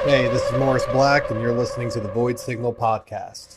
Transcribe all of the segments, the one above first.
Hey, this is Morris Black, and you're listening to the Void Signal Podcast.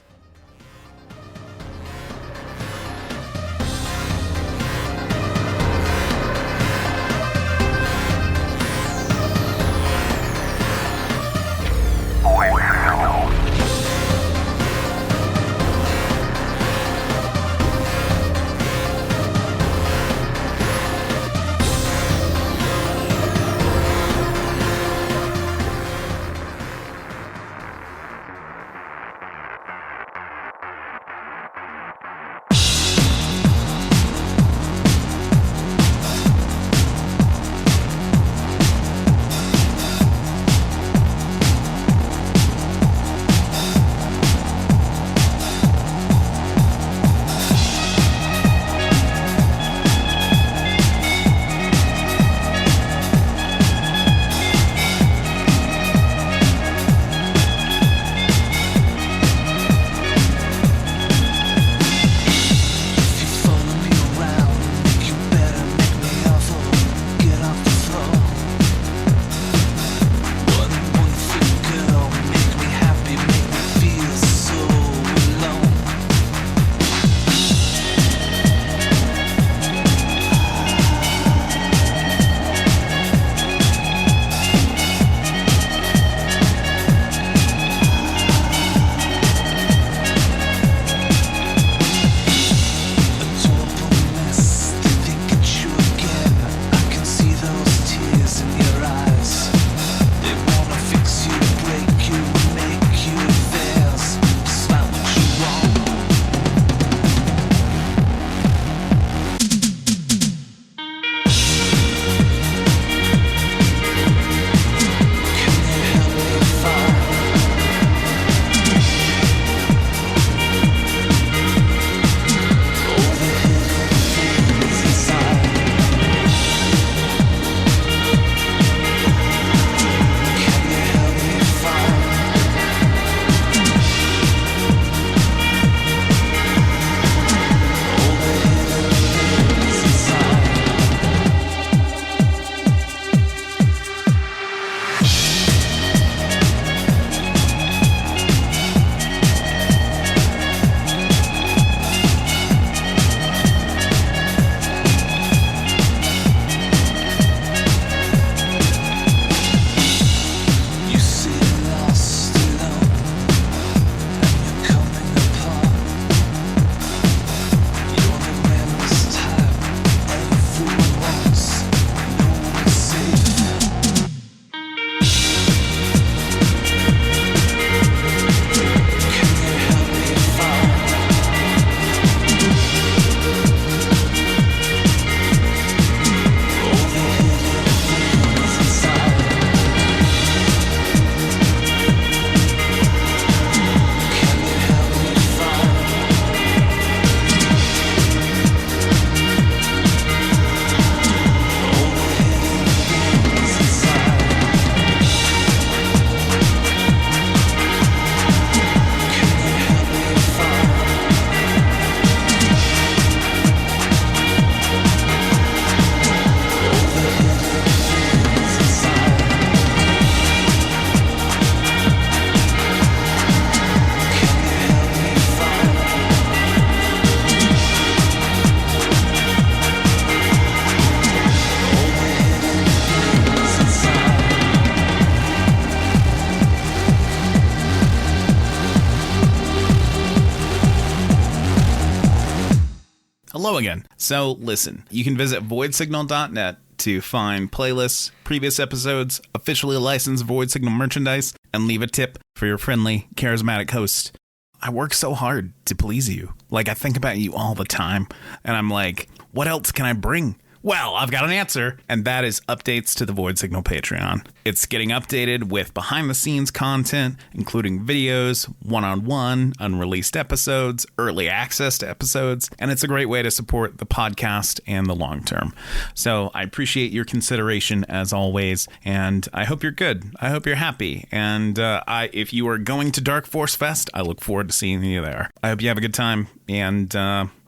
Hello again. So listen, you can visit voidsignal.net to find playlists, previous episodes, officially licensed Void Signal merchandise, and leave a tip for your friendly, charismatic host. I work so hard to please you. Like, I think about you all the time, and I'm like, what else can I bring? Well, I've got an answer, and that is updates to the Void Signal Patreon. It's getting updated with behind-the-scenes content, including videos, one-on-one, unreleased episodes, early access to episodes, and it's a great way to support the podcast and the long term. So I appreciate your consideration, as always, and I hope you're good. I hope you're happy, and if you are going to Dark Force Fest, I look forward to seeing you there. I hope you have a good time, and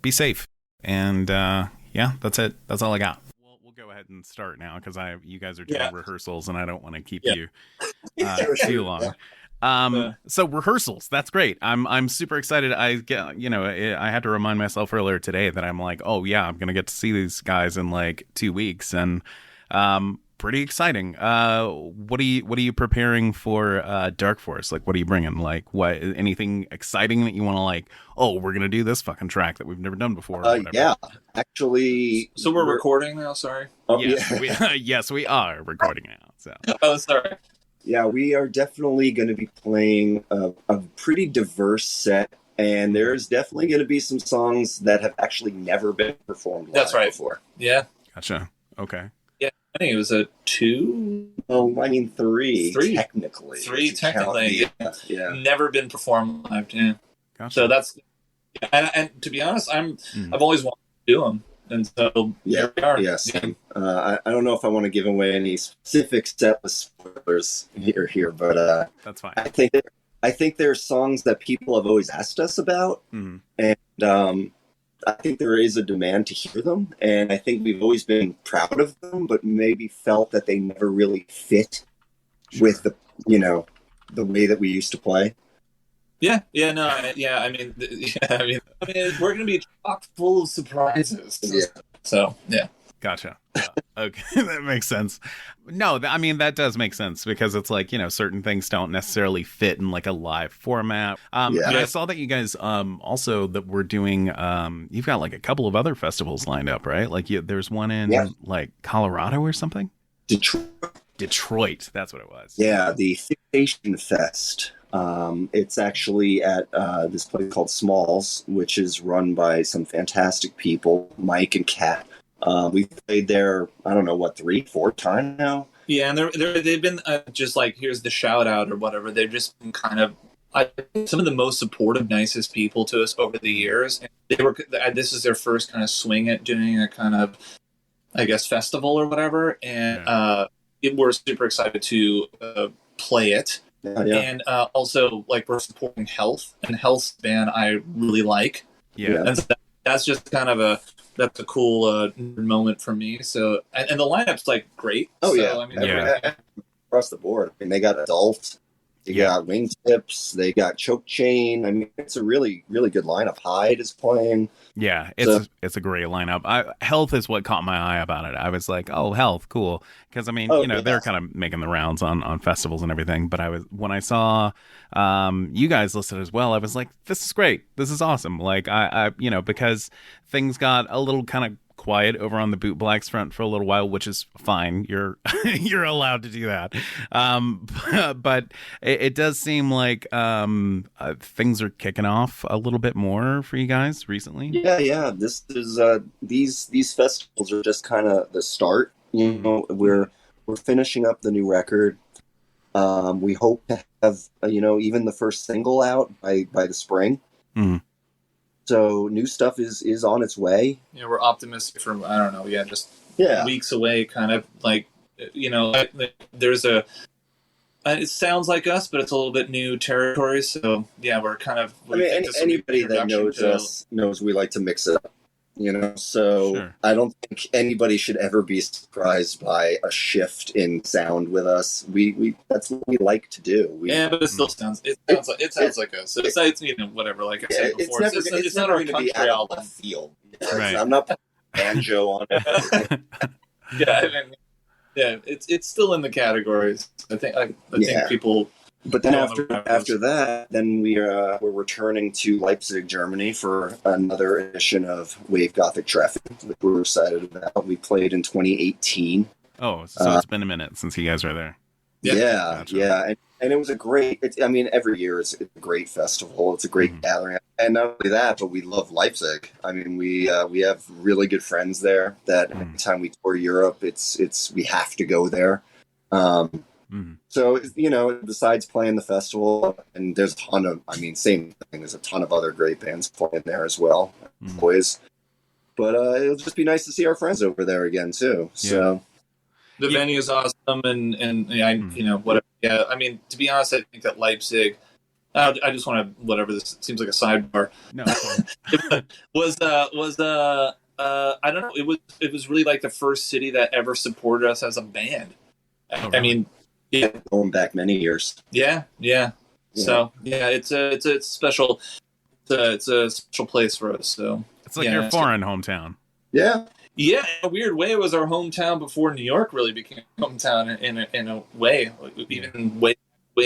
be safe, and yeah, that's it. That's all I got. We'll go ahead and start now because you guys are doing rehearsals and I don't want to keep you. too long. So rehearsals, that's great. I'm super excited. I had to remind myself earlier today that I'm like, oh yeah, I'm gonna get to see these guys in like 2 weeks, and pretty exciting. What are you preparing for Dark Force? Like, what are you bringing? Like, what, anything exciting that you want to like? Oh, we're gonna do this fucking track that we've never done before. Or whatever. Yeah, actually. So we're recording now. Sorry. Oh, Yes, yeah. yes, we are recording now. So. Oh, sorry. Yeah, we are definitely going to be playing a pretty diverse set, and there's definitely going to be some songs that have actually never been performed live That's right. before. Yeah. Gotcha. Okay. Yeah, I think it was a 2. Oh, I mean three technically. 3 technically. Yeah. Never been performed live. Yeah. Gotcha. So that's, and to be honest, I've always wanted to do them, and so here we are. Yes. Yeah. I don't know if I want to give away any specific set with spoilers here, but that's fine. I think there are songs that people have always asked us about, and I think there is a demand to hear them, and I think we've always been proud of them, but maybe felt that they never really fit with the way that we used to play. Yeah, no, yeah. I mean, we're going to be chock full of surprises. Yeah. So, yeah. Gotcha. Okay, that makes sense. No, I mean, that does make sense because it's like, certain things don't necessarily fit in like a live format. And I saw that you guys also that we're doing, you've got like a couple of other festivals lined up, right? Like there's one in like Colorado or something? Detroit, that's what it was. Yeah, the Fixation Fest. It's actually at this place called Smalls, which is run by some fantastic people, Mike and Kat. We've played there, I don't know, 3-4 times now? Yeah, and they've been just like, here's the shout out or whatever. They've just been kind of, I think, some of the most supportive, nicest people to us over the years. And this is their first kind of swing at doing a kind of, I guess, festival or whatever. And we're super excited to play it. Yeah. And also, like, we're supporting Health, and Health's band I really like. Yeah. And so that's just kind of that's a cool moment for me. So, and the lineup's like great. Oh, so, yeah. I mean, across the board. I mean, they got Adult, they got Wingtips, they got Choke Chain. I mean, it's a really, really good lineup. Hyde is playing. Yeah, it's a great lineup. Health is what caught my eye about it. I was like, oh, Health, cool. Because, I mean, they're kind of making the rounds on festivals and everything. But when I saw you guys listed as well, I was like, this is great. This is awesome. Like, I because things got a little kind of quiet over on the Bootblacks front for a little while, which is fine. You're you're allowed to do that. But it does seem like things are kicking off a little bit more for you guys recently. Yeah. This is these festivals are just kind of the start. We're finishing up the new record. We hope to have even the first single out by the spring. Mm-hmm. So new stuff is on its way. Yeah, we're optimistic from, I don't know, just weeks away, kind of like, there's it sounds like us, but it's a little bit new territory. So yeah, we're kind of, anybody that knows us knows we like to mix it up, so sure. I don't think anybody should ever be surprised by a shift in sound with us. We that's what we like to do. But it still sounds like us. So it's whatever. Like I said before, it's not our country album field. Right. I'm not putting banjo on it. It's still in the categories. I think people. But then after that, then we're returning to Leipzig, Germany for another edition of Wave Gothic Traffic, which we're excited about. We played in 2018. Oh, so it's been a minute since you guys were there. Yeah. And it was a great, every year it's a great festival. It's a great gathering. And not only that, but we love Leipzig. I mean, we have really good friends there that every time we tour Europe, we have to go there. So, besides playing the festival, and there's a ton of, same thing, there's a ton of other great bands playing there as well, boys. But it'll just be nice to see our friends over there again, too. Yeah. So the venue is awesome, and whatever. Yeah, to be honest, I think that Leipzig, I just want to, whatever, this seems like a sidebar. No. was I don't know, it was really like the first city that ever supported us as a band. Oh, really? Yeah. Going back many years. Yeah. So it's a special place for us. So It's like your foreign hometown. Yeah. Yeah, in a weird way, it was our hometown before New York really became a hometown in a way, even way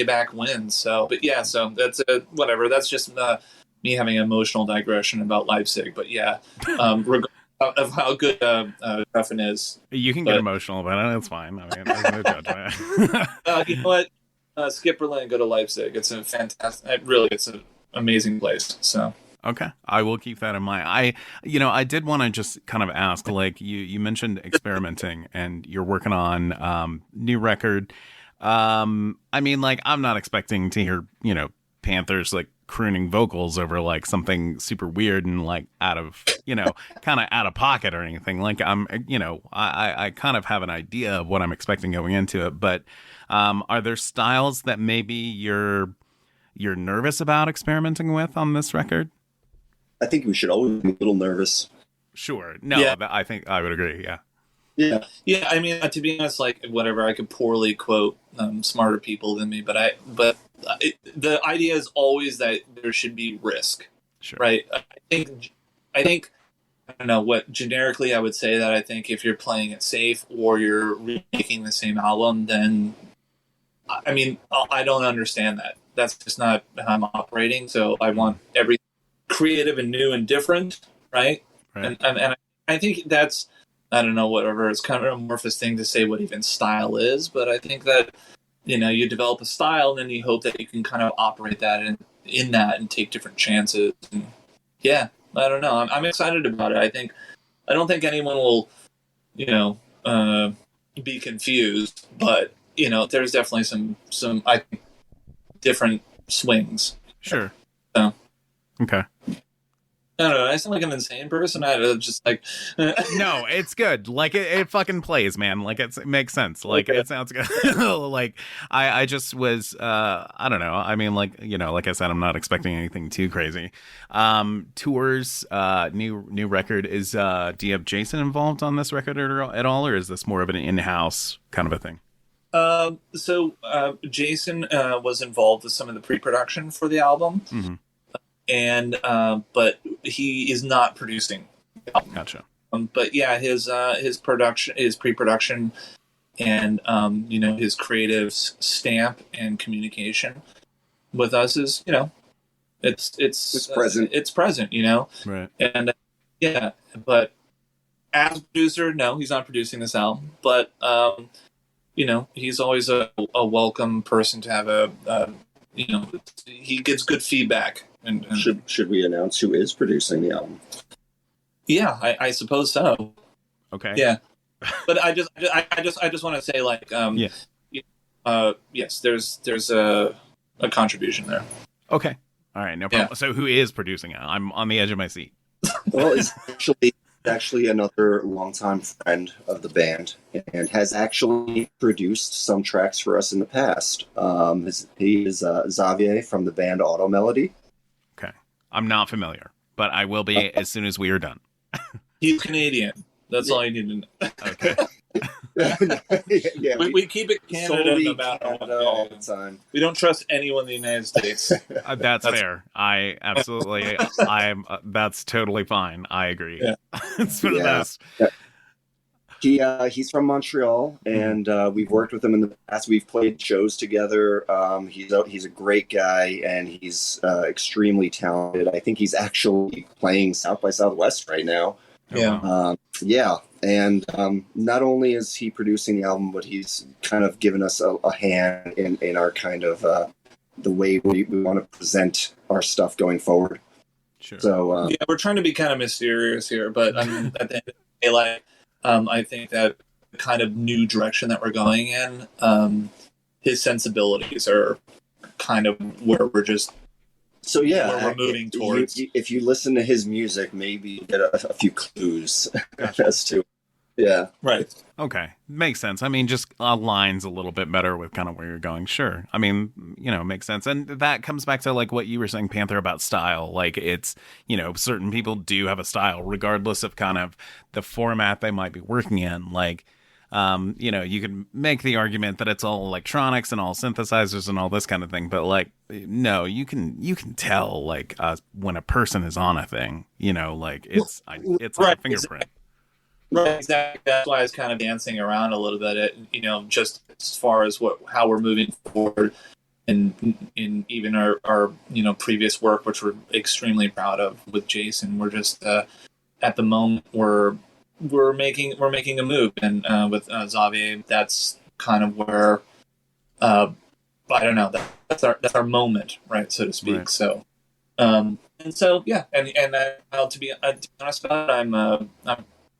back when. So, but yeah, so that's whatever. That's just me having an emotional digression about Leipzig. But yeah, regardless of how good Ruffin is, you can get emotional about it. It's fine. I mean, there's no judgment. you know what? Skip Berlin, go to Leipzig. It's a fantastic. It's an amazing place. So. Okay, I will keep that in mind. I did want to just kind of ask, like you mentioned experimenting and you're working on new record. I mean, like I'm not expecting to hear, Panther's like crooning vocals over like something super weird and like out of, kind of out of pocket or anything. Like I kind of have an idea of what I'm expecting going into it, but are there styles that maybe you're nervous about experimenting with on this record? I think we should always be a little nervous. Sure. No, yeah. I think I would agree. Yeah. Yeah. Yeah. I mean, to be honest, like whatever, I could poorly quote smarter people than me, but the idea is always that there should be risk. Sure. Right. I think, I don't know what generically I would say that I think if you're playing it safe or you're remaking the same album, then I mean, I don't understand that. That's just not how I'm operating. So I want everything creative and new and different, right? And I think that's, I don't know, whatever, it's kind of an amorphous thing to say what even style is, but I think that you develop a style and then you hope that you can kind of operate that in that and take different chances. And yeah, I don't know, I'm excited about it. I don't think anyone will be confused, but there's definitely some I think different swings. Sure. So. Okay. I don't know. I sound like an insane person. I just like. No, it's good. Like it fucking plays, man. Like it makes sense. Like It sounds good. Like I just was. I don't know. I mean, like like I said, I'm not expecting anything too crazy. Tours. New record is. Do you have Jason involved on this record at all, or is this more of an in-house kind of a thing? So Jason was involved with some of the pre-production for the album. Mm-hmm. And but he is not producing. Gotcha. But yeah, his production, his pre-production, and his creative stamp and communication with us is it's present. It's present, Right. And yeah, but as a producer, no, he's not producing this album. But he's always a welcome person to have he gives good feedback. And should we announce who is producing the album? Yeah, I suppose so. Okay. Yeah, but I just want to say like yes, there's a contribution there. Okay. All right. No problem. Yeah. So who is producing it? I'm on the edge of my seat. Well, it's actually another longtime friend of the band and has actually produced some tracks for us in the past. He is Xavier from the band Auto Melody. Okay. I'm not familiar, but I will be as soon as we are done. He's Canadian. That's all you need to know. Okay. Yeah, we keep it Canada no matter what. All the time. We don't trust anyone in the United States. That's fair. I absolutely. That's totally fine. I agree. Yeah. It's for the best. Yeah. He's from Montreal, and we've worked with him in the past. We've played shows together. He's a great guy, and he's extremely talented. I think he's actually playing South by Southwest right now. Yeah. And not only is he producing the album, but he's kind of given us a hand in our kind of the way we want to present our stuff going forward. Sure. So we're trying to be kind of mysterious here, but I mean, at the end of the day, like, I think that the kind of new direction that we're going in, his sensibilities are kind of where we're just. So yeah, where we're moving towards. If you listen to his music, maybe you get a few clues as to. Yeah. Right. Okay. Makes sense. I mean, just aligns a little bit better with kind of where you're going. Sure. I mean, makes sense. And that comes back to like what you were saying, Panther, about style. Like it's, certain people do have a style regardless of kind of the format they might be working in. Like, You can make the argument that it's all electronics and all synthesizers and all this kind of thing, but like, no, you can tell like when a person is on a thing, like it's like Right, a fingerprint. Right, exactly. That's why I was kind of dancing around a little bit. Just as far as how we're moving forward, and in even our previous work, which we're extremely proud of with Jason. We're just at the moment we're making a move, and with Xavier, that's kind of where I don't know. That's our moment, right, so to speak. Right. So, and to be honest about it, I'm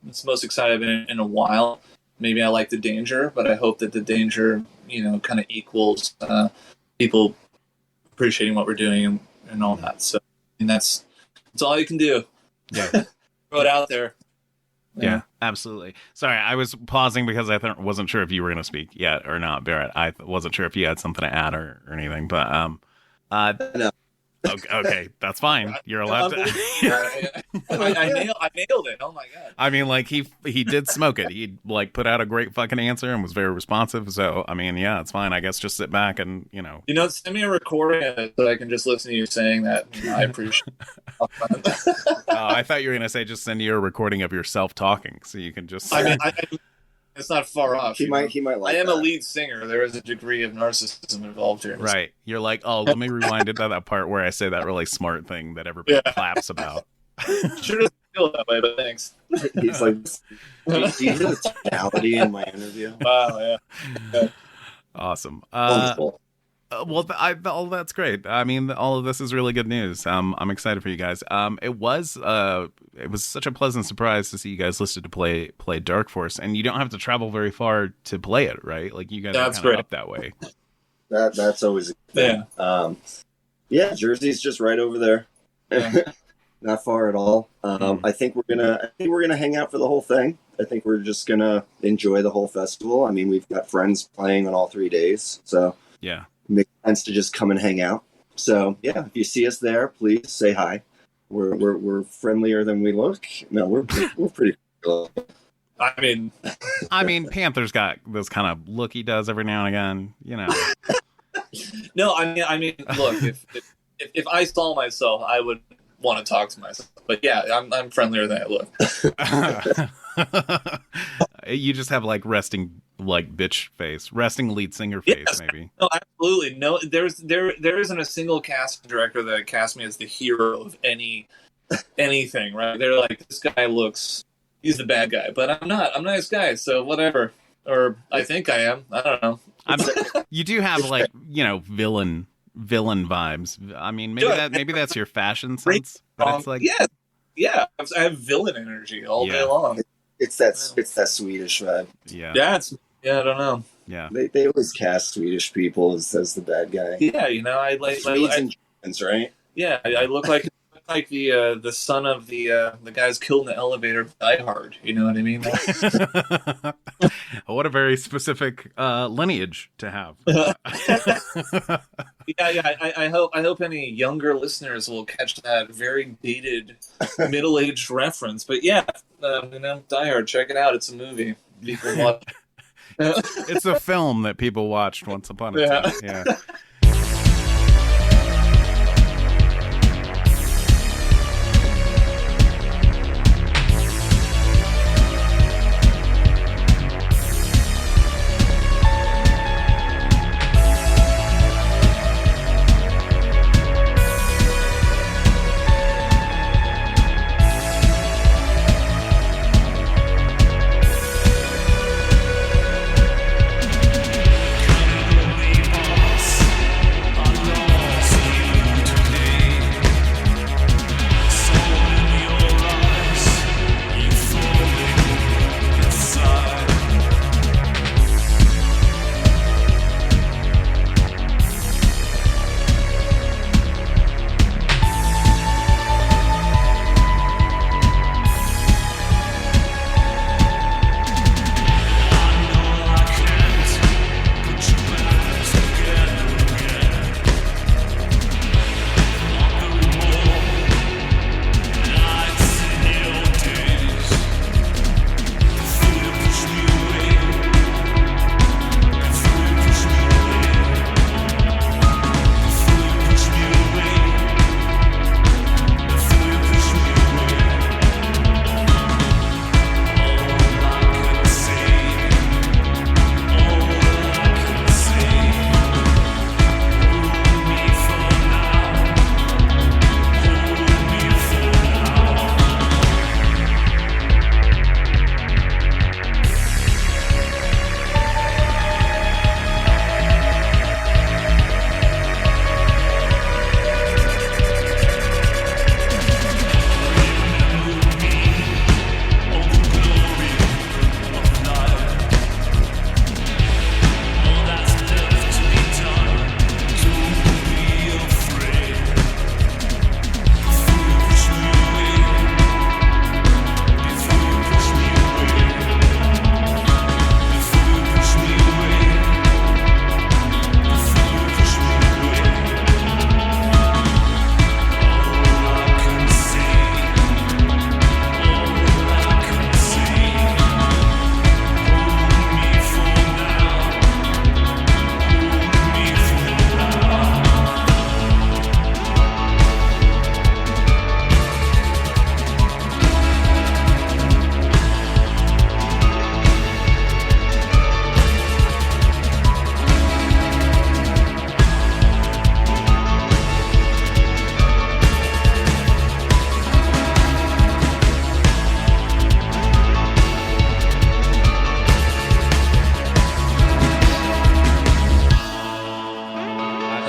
it's the most excited I've been in a while. Maybe I like the danger, but I hope that the danger, kind of equals people appreciating what we're doing and all that. So, that's all you can do. Yeah, throw it out there. Yeah, absolutely. Sorry, I was pausing because I wasn't sure if you were going to speak yet or not, Barrett. I wasn't sure if you had something to add or anything, but no. Okay, that's fine. You're allowed to. I nailed it. Oh my god! I mean, like he did smoke it. He like put out a great fucking answer and was very responsive. So I mean, yeah, it's fine. I guess just sit back and send me a recording of it so I can just listen to you saying that. I appreciate. I thought you were gonna say just send you a recording of yourself talking so you can just. I mean, it's not far off. He might like. I am that. a lead singer. There is a degree of narcissism involved here. Right. You're like, oh, let me rewind it to that part where I say that really smart thing that everybody claps about. Sure doesn't feel that way, but thanks. He's like, do you hear the tonality in my interview? Wow, yeah. Awesome. Wonderful. All that's great. I mean, all of this is really good news. I'm excited for you guys. It was such a pleasant surprise to see you guys listed to play Dark Force, and you don't have to travel very far to play it, right? Like you guys are kind of up that way. That's always a good thing. Yeah, Jersey's just right over there. Yeah. Not far at all. I think we're gonna hang out for the whole thing. I think we're just gonna enjoy the whole festival. I mean, we've got friends playing on all 3 days, so yeah. Makes sense to just come and hang out. So yeah, if you see us there, please say hi. We're friendlier than we look. No, we're pretty cool. I mean, Panther's got this kind of look he does every now and again, No, I mean, look, if I saw myself, I would want to talk to myself. But yeah, I'm friendlier than I look. You just have like resting bitch face, resting lead singer face, yes. Maybe. No, absolutely. No, there isn't a single casting director that cast me as the hero of anything, right? They're like, this guy he's the bad guy, but I'm not. I'm a nice guy, so whatever. Or I think I am. I don't know. You do have like, villain vibes. I mean, maybe that's your fashion sense. But it's like yeah. I have villain energy all day long. It's that Swedish vibe. Yeah. I don't know. Yeah. They always cast Swedish people as the bad guy. Yeah, I like Swedes and Germans, right? Yeah, I look like the son of the guys killed in the elevator of Die Hard. You know what I mean? What a very specific lineage to have. I hope any younger listeners will catch that very dated middle-aged reference. But yeah, Die Hard, check it out. It's a movie. People watch. It's a film that people watched once upon a time. Yeah.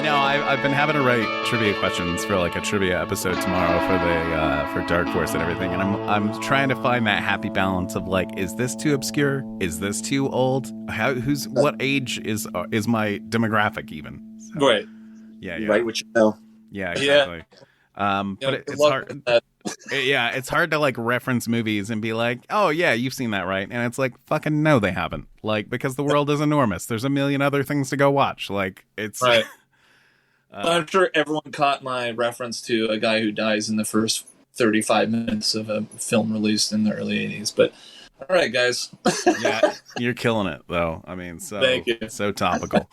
No, I've been having to write trivia questions for like a trivia episode tomorrow for Dark Force and everything, and I'm trying to find that happy balance of like, is this too obscure? Is this too old? What age is my demographic even? So, Right. Yeah. Right, what you know. Yeah, exactly. But it's hard. Yeah, it's hard to like reference movies and be like, oh yeah, you've seen that, right? And it's like, fucking no, they haven't. Like, because the world is enormous. There's a million other things to go watch. Like, it's right. I'm sure everyone caught my reference to a guy who dies in the first 35 minutes of a film released in the early 80s. But all right, guys. Yeah, you're killing it though. I mean, Thank you. So topical.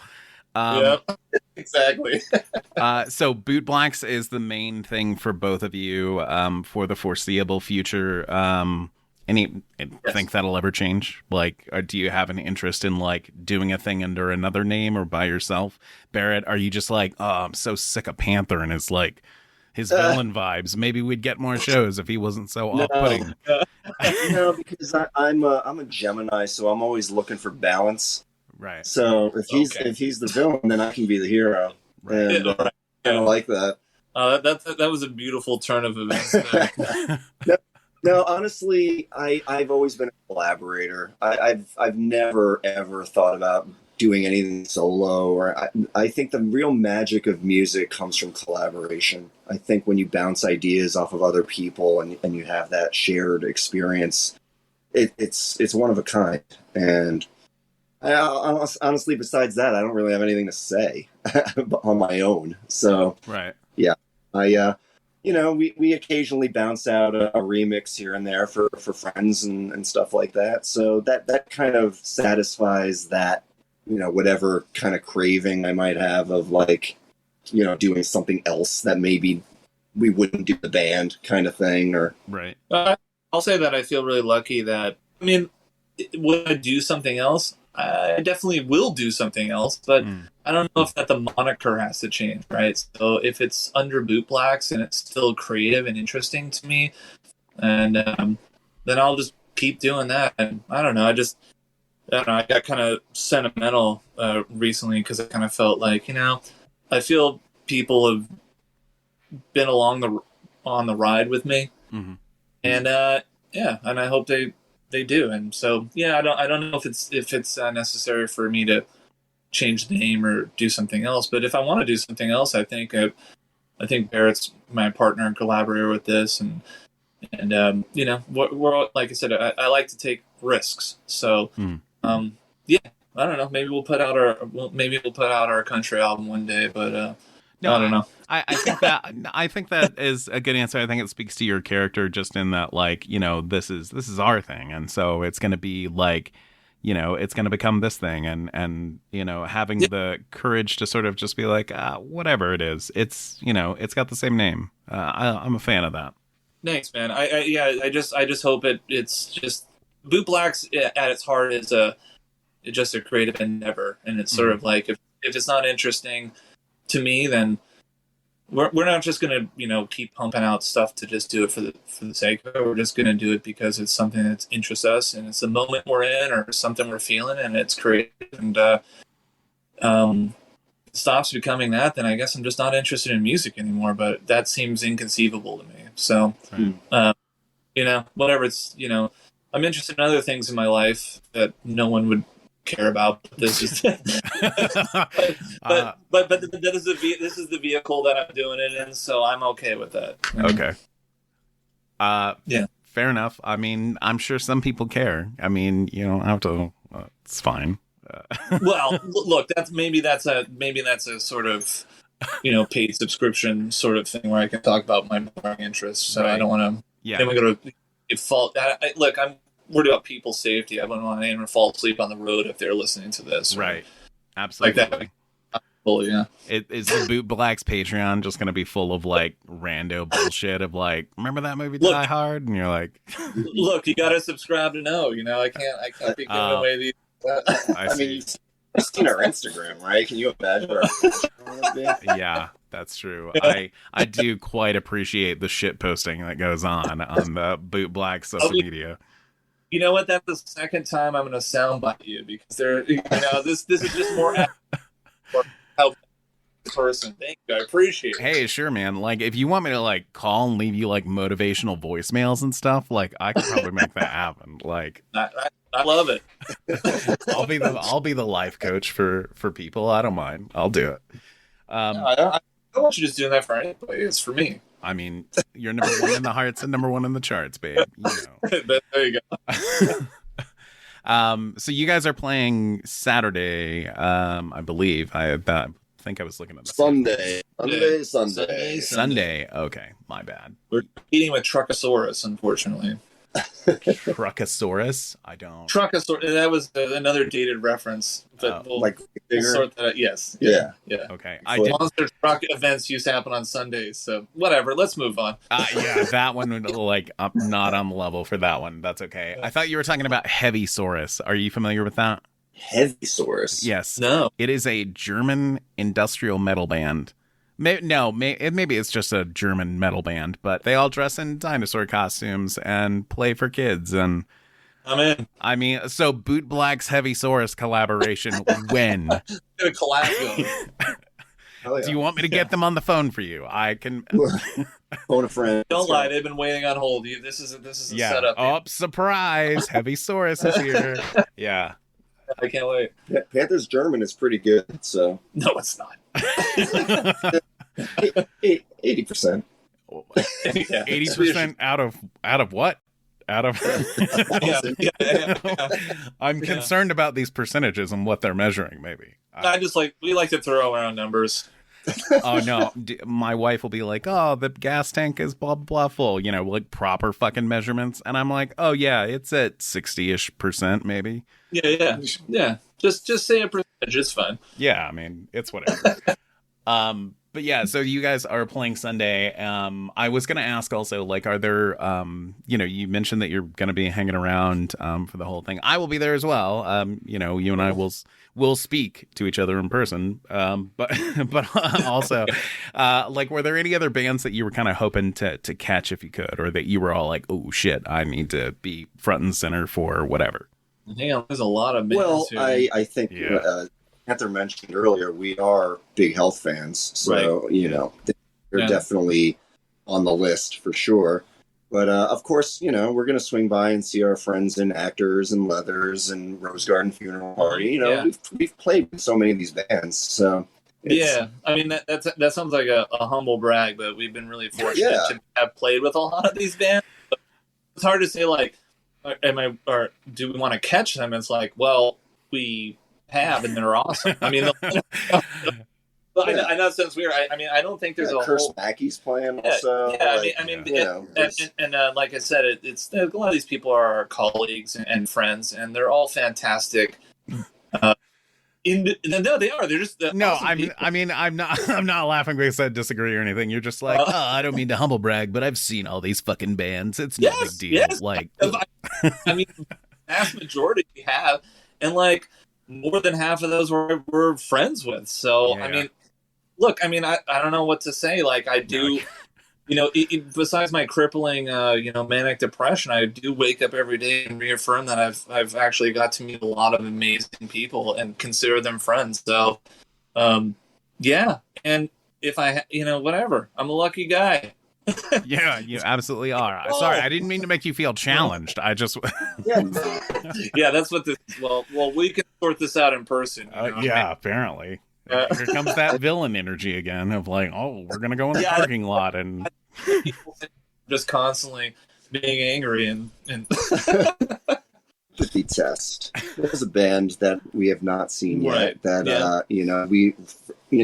Yep, exactly. So Bootblacks is the main thing for both of you for the foreseeable future. Think that'll ever change? Like, do you have an interest in like doing a thing under another name or by yourself? Barrett, are you just like, oh, I'm so sick of Panther and his like his villain vibes? Maybe we'd get more shows if he wasn't so off-putting. No, because I'm a Gemini, so I'm always looking for balance. Right. So if he's the villain, then I can be the hero, and I kind of like that. That was a beautiful turn of events. No, honestly, I've always been a collaborator. I've never ever thought about doing anything solo. Or I think the real magic of music comes from collaboration. I think when you bounce ideas off of other people and you have that shared experience, it's one of a kind. And honestly, besides that, I don't really have anything to say on my own. So right, yeah, we occasionally bounce out a remix here and there for friends and stuff like that. So that kind of satisfies that, whatever kind of craving I might have of like, doing something else that maybe we wouldn't do the band kind of thing. Or right. I'll say that I feel really lucky that, would I do something else? I definitely will do something else, but I don't know if that the moniker has to change, right? So if it's under Bootblacks and it's still creative and interesting to me, and then I'll just keep doing that. And I don't know, I got kind of sentimental recently because I kind of felt like, I feel people have been on the ride with me, and and I hope they do. And so I don't know if it's necessary for me to change the name or do something else, but if I want to do something else, I think Barrett's my partner and collaborator with this, and we're like I said, I like to take risks, so I don't know, maybe we'll put out our country album one day, but no, I don't know. I think that is a good answer. I think it speaks to your character just in that, like, this is our thing, and so it's going to be like, it's going to become this thing, and having the courage to sort of just be like, whatever it is, it's it's got the same name. I'm a fan of that. Thanks, man. I just hope it's just Bootblacks at its heart is just a creative endeavor, and it's sort of like if it's not interesting to me, then we're not just going to keep pumping out stuff to just do it for the sake of it. We're just going to do it because it's something that interests us, and it's the moment we're in or something we're feeling, and it's creative. And stops becoming that, then I guess I'm just not interested in music anymore. But that seems inconceivable to me. So whatever, it's I'm interested in other things in my life that no one would care about. This is but this is the vehicle that I'm doing it in, so I'm okay with that. Okay. Yeah, fair enough. I'm sure some people care. You don't have to. It's fine. Well, look, that's a sort of paid subscription sort of thing where I can talk about my boring interests. So right. I don't want to. Yeah. Then we go to fault. Look, I'm worried about people's safety. I wouldn't want anyone to fall asleep on the road if they're listening to this. Right. Absolutely. Like that. Yeah. Is the Bootblacks Patreon just going to be full of like rando bullshit of like, remember that movie Die Hard? And you're like, look, you got to subscribe to know. I can't be giving away these. I mean, you've seen our Instagram, right? Can you imagine? Yeah, that's true. I do quite appreciate the shit posting that goes on the Bootblacks social media. You know what? That's the second time I'm going to soundbite you because this is just more help. person. Thank you. I appreciate it. Hey, sure, man. Like, if you want me to like call and leave you like motivational voicemails and stuff, like I could probably make that happen. Like, I love it. I'll be the life coach for people. I don't mind. I'll do it. I don't want you just doing that for anybody. It's for me. I mean, you're number one in the hearts and number one in the charts, babe. You know. There you go. So you guys are playing Saturday, I believe. I think I was looking at the Sunday. Okay, my bad. We're competing with Truckosaurus, unfortunately. Truckosaurus? I don't. Truckosaurus. That was another dated reference. But like we'll sort that out. Yes. Yeah. Okay. Monster truck events used to happen on Sundays, so whatever. Let's move on. Yeah, that one would like I'm not on the level for that one. That's okay. I thought you were talking about Heavysaurus. Are you familiar with that? Heavysaurus? Yes. No. It is a German industrial metal band. Maybe it's just a German metal band, but they all dress in dinosaur costumes and play for kids. And I'm in. I mean, so Bootblacks Heavysaurus collaboration. When? Gonna collab. Yeah. Do you want me to get them on the phone for you? I can. Phone a friend. Don't lie. They've been waiting on hold. This is a setup. Oh, surprise! Heavysaurus is here. Yeah. I can't wait. Panther's German is pretty good, so. No, it's not. 80%. 80% out of what? Out of. I'm concerned about these percentages and what they're measuring. Maybe. We like to throw around numbers. Oh no, my wife will be like, "Oh, the gas tank is blah blah blah full," you know, like proper fucking measurements, and I'm like, "Oh yeah, it's at 60-ish%, maybe." Yeah. Just say a percentage. It's fine. Yeah, I mean, it's whatever. But yeah, so you guys are playing Sunday. I was gonna ask also, like, are there, you mentioned that you're gonna be hanging around for the whole thing. I will be there as well. You and I will speak to each other in person. But also, like, were there any other bands that you were kind of hoping to catch if you could, or that you were all like, oh shit, I need to be front and center for whatever? Hang on, there's a lot of bands. Well, here. I think. Panther mentioned earlier, we are big health fans, so they're definitely on the list for sure. But of course, we're going to swing by and see our friends in Actors and Leathers and Rose Garden Funeral Party. We've played with so many of these bands, so I mean that sounds like a humble brag, but we've been really fortunate to have played with a lot of these bands. But it's hard to say, like, do we want to catch them? It's like, well, we have, and they're awesome. I mean, I know it sounds weird. I mean, I don't think there's a Curse whole. Mackey's playing also. Like I said, it's a lot of these people are our colleagues and friends, and they're all fantastic. No, they are. They're just no. Awesome people. I'm not laughing because I disagree or anything. You're just like, I don't mean to humble brag, but I've seen all these fucking bands. It's no big deal. Yes. Like, I mean, the vast majority we have, and like more than half of those we're friends with. So I mean, look, I mean, I don't know what to say. Like, I do. Besides my crippling, manic depression, I do wake up every day and reaffirm that I've actually got to meet a lot of amazing people and consider them friends. So, and if whatever, I'm a lucky guy. Yeah, you absolutely are. Sorry, I didn't mean to make you feel challenged. I just that's what this. Well, we can sort this out in person. Apparently. Here comes that villain energy again of like, oh, we're gonna go in the parking lot and just constantly being angry and the test. There's a band that we have not seen yet that we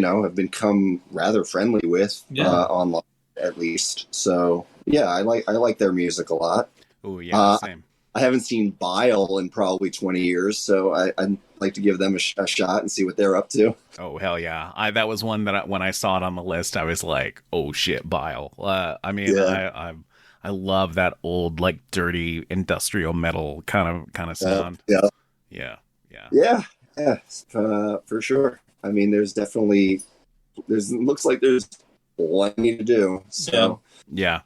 have become rather friendly with online at least. So I like their music a lot. Oh yeah, same. I haven't seen Bile in probably 20 years, so I'd like to give them a shot and see what they're up to. Oh, hell yeah. That was one that when I saw it on the list, I was like, oh, shit, Bile. I love that old, like, dirty industrial metal kind of sound. Yeah. For sure. I mean, looks like there's plenty to do. So yeah.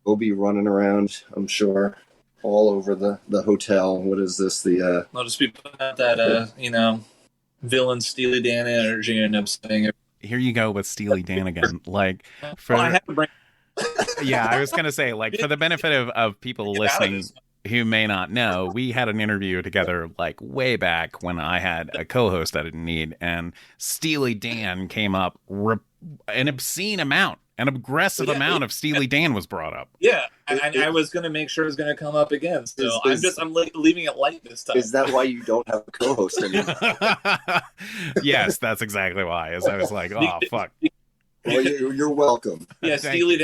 We'll be running around, I'm sure, all over the hotel. What is this? I'll just be putting out that villain Steely Dan energy and upsetting here you go with Steely Dan again. Like, for Well, I have to bring yeah, I was gonna say, like, for the benefit of people Get out of listening this. who may not know, we had an interview together like way back when I had a co-host I didn't need, and Steely Dan came up. An obscene amount, an aggressive amount of Steely Dan was brought up. Yeah, and I was going to make sure it was going to come up again. So I'm leaving it light this time. Is that why you don't have a co-host anymore? Yes, that's exactly why. As I was like, oh fuck. Well, you're welcome. Yeah, Steely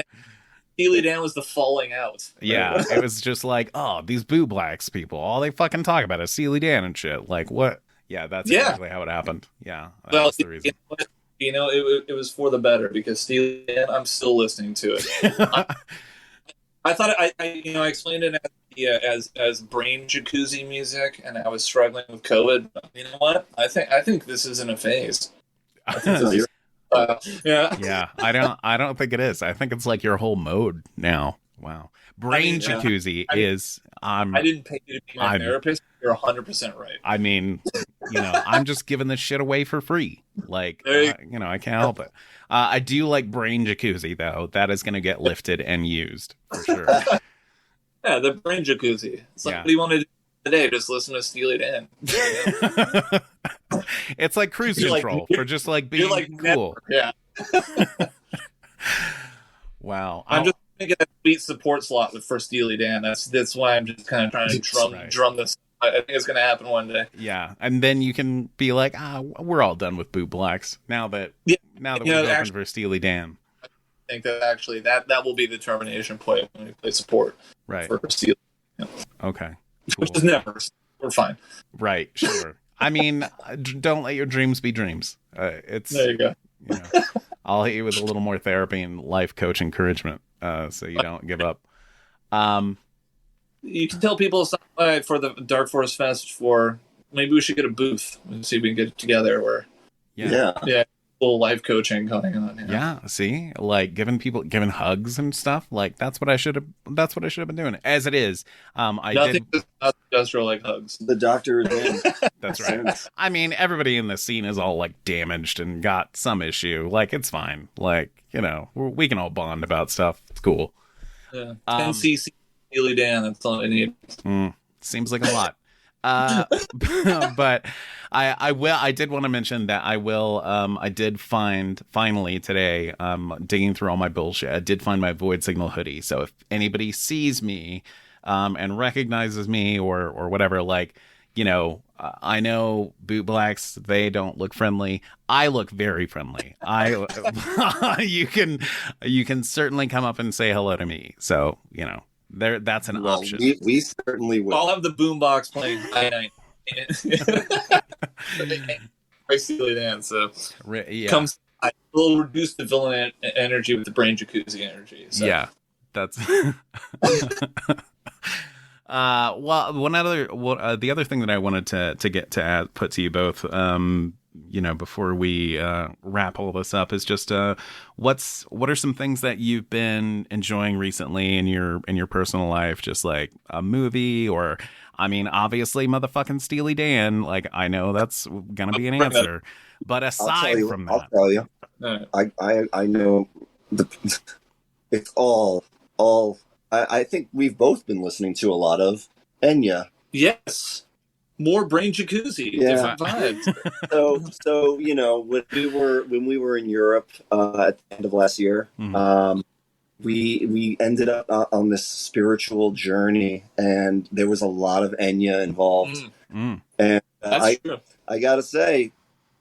Dan was the falling out. Yeah, it was just like, oh, these Bootblacks people, all they fucking talk about is Steely Dan and shit. Like, what? Yeah, that's exactly how it happened. Yeah, that's the reason. You know, it was for the better, because Steely Dan, I'm still listening to it. I thought I explained it as brain jacuzzi music, and I was struggling with COVID. You know what? I think this isn't a phase. I think this is, Yeah, I don't think it is. I think it's like your whole mode now. Wow. Brain jacuzzi is I didn't pay you to be my therapist. You're 100% right. I mean, I'm just giving this shit away for free. Like, I can't help it. I do like brain jacuzzi, though. That is going to get lifted and used for sure. Yeah, the brain jacuzzi. It's like, what do you want to do today? Just listen to Steely Dan. It's like cruise control for just like being cool. Yeah. Wow. I'm just going to get a sweet support slot for Steely Dan. That's why I'm just kind of trying to drum this. I think it's going to happen one day. Yeah, and then you can be like, we're all done with Bootblacks now that we're open for Steely Dan. I think that actually that will be the termination point when we play support for Steely. Yeah. Okay, cool. Which is never. We're fine. Right, sure. I mean, don't let your dreams be dreams. There you go. I'll hit you with a little more therapy and life coach encouragement, so you don't give up. You can tell people for the Dark Forest Fest maybe we should get a booth and see if we can get it together. Where full life coaching going on. Yeah, see, like giving hugs and stuff. Like that's what I should have been doing. As it is, Nothing industrial like hugs. The doctor is in. That's right. I mean, everybody in the scene is all like damaged and got some issue. Like it's fine. Like we can all bond about stuff. It's cool. Yeah. 10 cc Steely Dan. That's all I need. Seems like a lot. But I did want to mention that I did find finally today, digging through all my bullshit, I did find my Void Signal hoodie. So if anybody sees me, and recognizes me or whatever, like, I know Bootblacks, they don't look friendly. I look very friendly. You can certainly come up and say hello to me. So, that's an option. We certainly will. I'll have the boombox playing high night. I Steely Dan, so we'll reduce the villain energy with the brain jacuzzi energy. So. Yeah, that's. Well, the other thing that I wanted to put to you both, before we wrap all this up, is just what are some things that you've been enjoying recently in your personal life, just like a movie or, I mean, obviously motherfucking Steely Dan, like I know that's gonna be an answer, but aside from that, I'll tell you, I know it's all. I think we've both been listening to a lot of Enya. Yes. More brain jacuzzi. Yeah. Different vibes. So when we were in Europe at the end of last year, we ended up on this spiritual journey, and there was a lot of Enya involved. And that's true. I gotta say,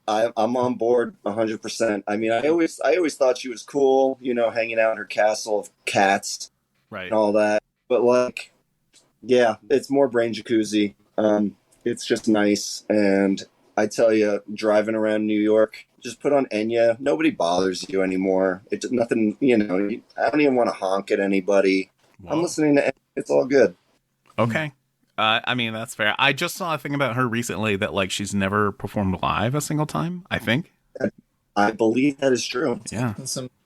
I'm on board 100%. I mean, I always thought she was cool, hanging out in her castle of cats. Right. And all that, but like, yeah, it's more brain jacuzzi. It's just nice, and I tell you, driving around New York, just put on Enya. Nobody bothers you anymore. It's nothing. I don't even want to honk at anybody. Whoa. I'm listening to Enya. It's all good. Okay. I mean, that's fair. I just saw a thing about her recently that like she's never performed live a single time, I think. I believe that is true. Yeah.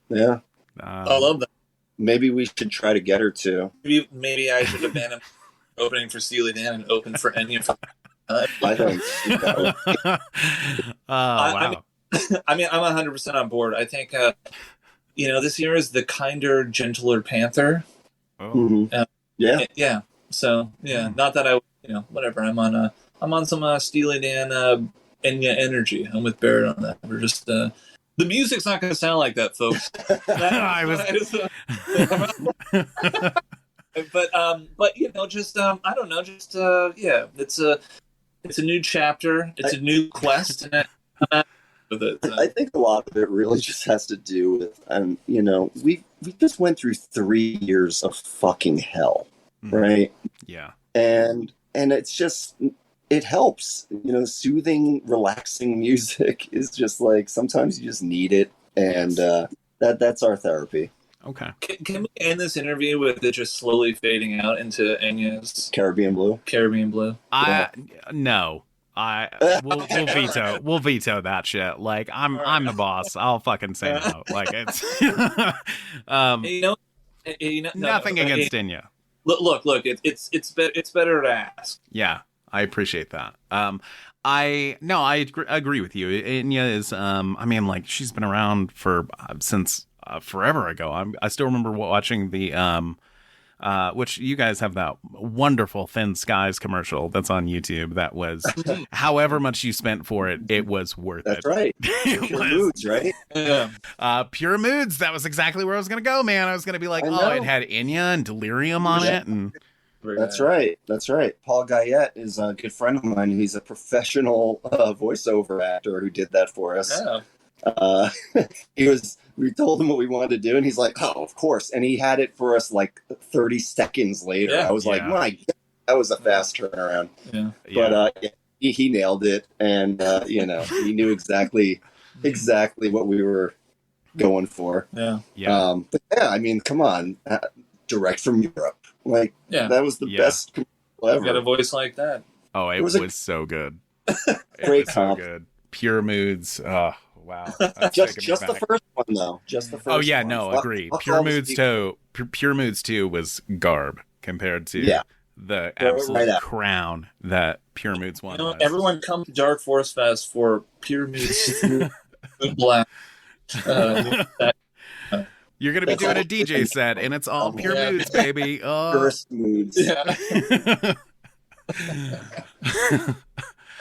Yeah. I love that. Maybe we should try to get her to. Maybe I should have been opening for Steely Dan and open for Enya. I think. Wow. I mean, I'm 100% on board. I think, this year is the kinder, gentler Panther. Oh. Mhm. Yeah. So, not that whatever. I'm on some Steely Dan Enya energy. I'm with Barrett on that. We're just, the music's not going to sound like that, folks. I was. But just I don't know, just it's a new chapter, it's a new quest, and I'm happy with it. I think a lot of it really just has to do with, we just went through 3 years of fucking hell, right? Yeah, and it's just, it helps, soothing, relaxing music is just like, sometimes you just need it, and that's our therapy. Okay. Can we end this interview with it just slowly fading out into Enya's Caribbean Blue? No. We'll veto that shit. Like, I'm the boss. I'll fucking say no. Like, it's nothing against Enya. Look, it's better to ask. Yeah, I appreciate that. I agree with you. Enya is she's been around since forever ago. I still remember watching the which you guys have that wonderful Thin Skies commercial that's on YouTube. That was however much you spent for it, it was worth it. That's right. Pure Moods, right? Yeah. Pure Moods. That was exactly where I was gonna go, man. I was gonna be like, it had Enya and Delirium on it, and That's right. Paul Guyette is a good friend of mine. He's a professional voiceover actor who did that for us. Yeah. We told him what we wanted to do, and he's like, oh, of course. And he had it for us like 30 seconds later. Yeah. I was like, my God, that was a fast turnaround. Yeah. But he nailed it, and he knew exactly what we were going for. Yeah. But I mean, come on, direct from Europe. Like, that was the best commercial ever. Got a voice like that. Oh, it was so good. Great so good. Pure Moods. Oh, wow. Just the first one, though. Just the first one. Oh, yeah, no, agree. Pure Moods 2 was garb compared to the absolute crown that Pure Moods 1 was. Everyone come to Dark Force Fest for Pure Moods Bootblacks. You're going to be doing a DJ set, and it's all Pure Moods, baby. Oh. First Moods. Yeah.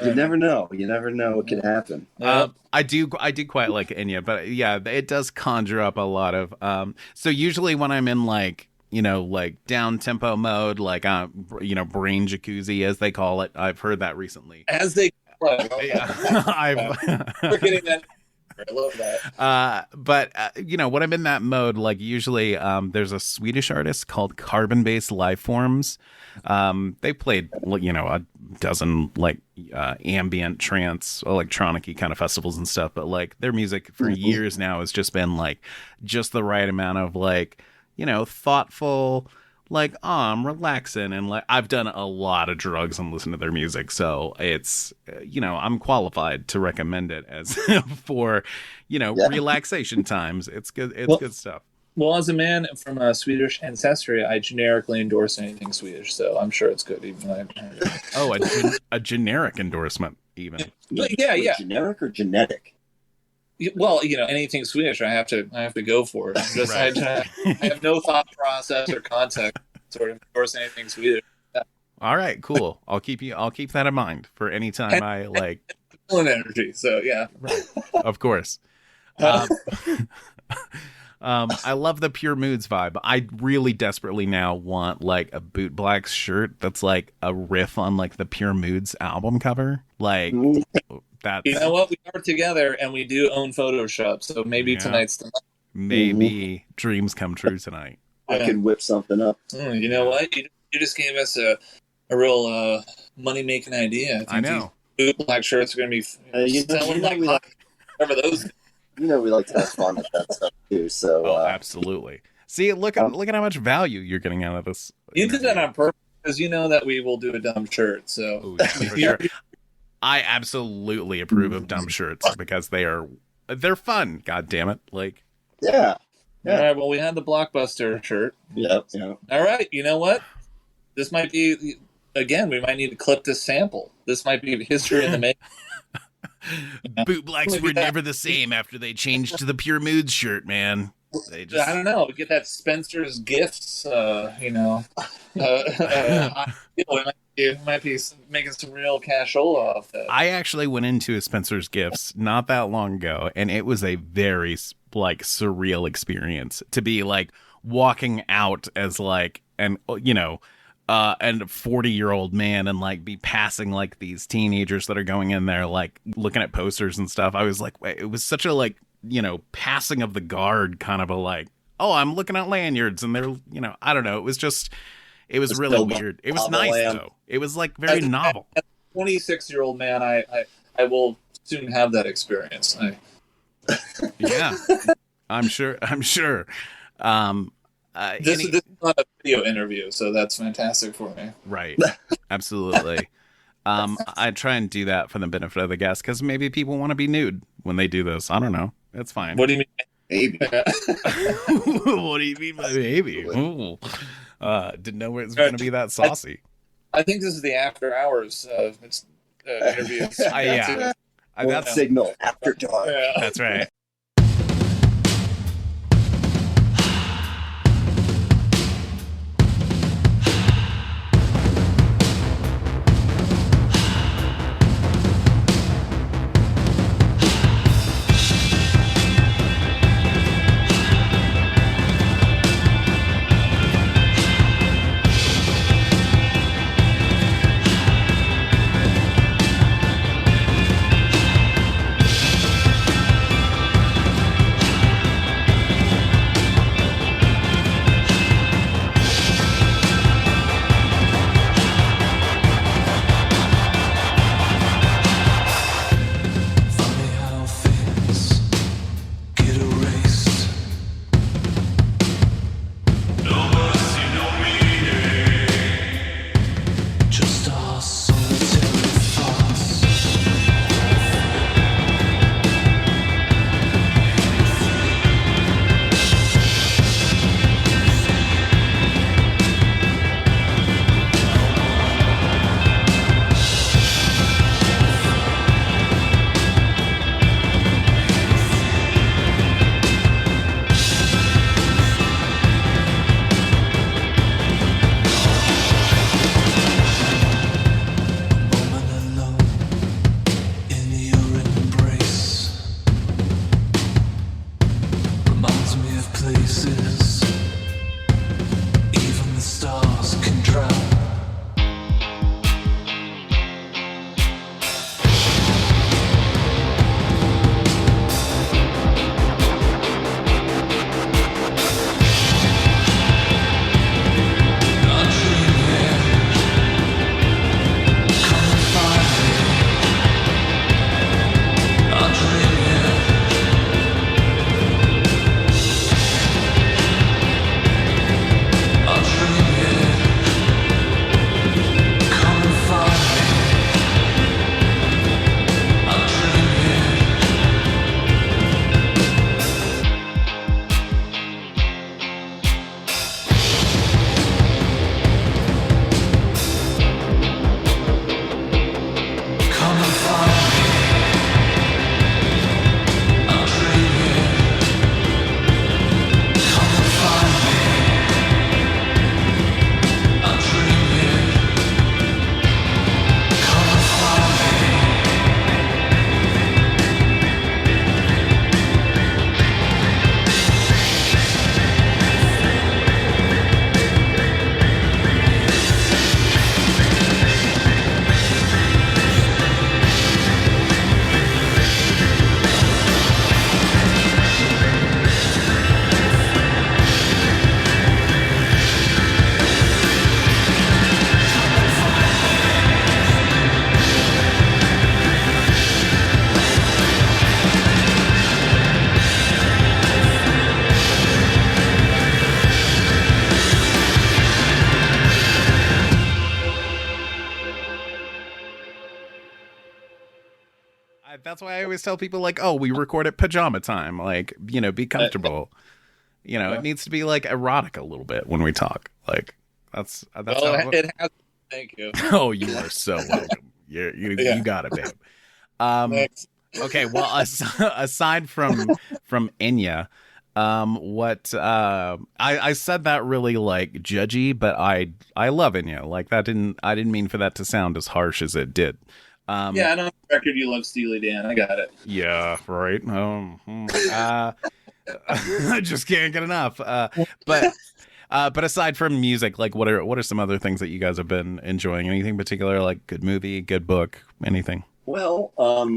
You never know. What could happen. I do quite like Enya, but it does conjure up a lot of. So usually when I'm in like down tempo mode, like brain jacuzzi as they call it, I've heard that recently. As they call it. We're getting that. I love that. But when I'm in that mode, like usually there's a Swedish artist called Carbon Based Lifeforms. They played a dozen ambient trance electronic-y kind of festivals and stuff, but like their music for years now has just been like just the right amount of thoughtful, I'm relaxing, and like I've done a lot of drugs and listened to their music, so it's I'm qualified to recommend it as for relaxation times. It's good. It's good stuff. Well, as a man from Swedish ancestry, I generically endorse anything Swedish, so I'm sure it's good. Even a generic endorsement, even. Yeah. Generic or genetic? Well, anything Swedish, I have to go for it. Just right. I have no thought process or context sort of endorse anything Swedish. All right, cool. I'll keep that in mind for any time I like energy. So yeah, right. Of course. I love the Pure Moods vibe. I really desperately now want like a Bootblacks shirt that's like a riff on like the Pure Moods album cover. Like that. You know what? We are together and we do own Photoshop, so maybe tonight's the night. Maybe dreams come true tonight. I could whip something up. You know what? You just gave us a real money making idea. I know. Bootblacks shirts are going to be selling whatever those. We like to have fun with that stuff too. So absolutely. See, look at how much value you're getting out of this. You did that on purpose because you know that we will do a dumb shirt. So for sure. I absolutely approve of dumb shirts because they're fun. God damn it! Like yeah. All right. Well, we had the Blockbuster shirt. Yeah. All right. You know what? This might be again. We might need to clip this sample. This might be history in the making. Bootblacks were never the same after they changed to the Pure Moods shirt, man. They just... I don't know. Get that Spencer's Gifts, it might be making some real cashola off that. I actually went into a Spencer's Gifts not that long ago, and it was a very like surreal experience to be like walking out as like and 40-year-old man and like be passing like these teenagers that are going in there like looking at posters and stuff. I was like, it was such a like, passing of the guard kind of a like, oh, I'm looking at lanyards and they're, I don't know. It was really weird. It was nice though. It was like very novel. As a 26-year-old man, I will soon have that experience. Yeah, I'm sure. This is not a video interview, so that's fantastic for me. Right. Absolutely. I try and do that for the benefit of the guests because maybe people want to be nude when they do this. I don't know. It's fine. What do you mean? Maybe. What do you mean by baby? Didn't know it was going to be that saucy. I think this is the after hours interview. Yeah. That's signal after dark. Yeah. That's right. That's why I always tell people, like, oh, we record at pajama time. Like, be comfortable. It needs to be like erotic a little bit when we talk. Like, that's well, it has. Thank you. Oh, you are so welcome. You got it, babe. Next. Okay, well, aside from Enya, what I said that really like judgy, but I love Enya. Like I didn't mean for that to sound as harsh as it did. Yeah, I know on the record you love Steely Dan. I got it. Yeah, right. I just can't get enough. But aside from music, like what are some other things that you guys have been enjoying? Anything particular, like good movie, good book, anything? Well,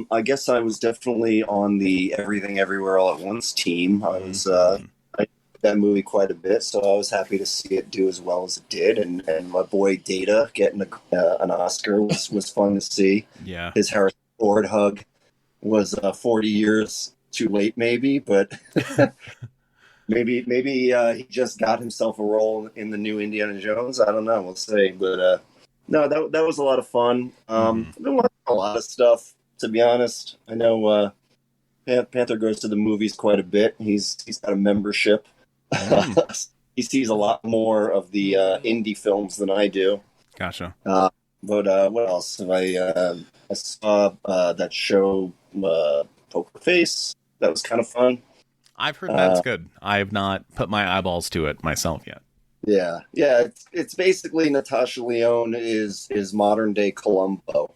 I guess I was definitely on the Everything Everywhere All at Once team. I was I liked that movie quite a bit, so I was happy to see it do as well as it did. And my boy Data getting an Oscar was fun to see. Yeah, His Harrison Ford hug was 40 years too late, maybe, but maybe he just got himself a role in the new Indiana Jones. I don't know. We'll see, but. No, that was a lot of fun. I've been watching a lot of stuff, to be honest. I know Panther goes to the movies quite a bit. He's got a membership. He sees a lot more of the indie films than I do. gotcha. But what else? I saw that show, Poker Face. That was kind of fun. I've heard that's good. I have not put my eyeballs to it myself yet. Yeah. It's basically Natasha Lyonne is modern day Columbo.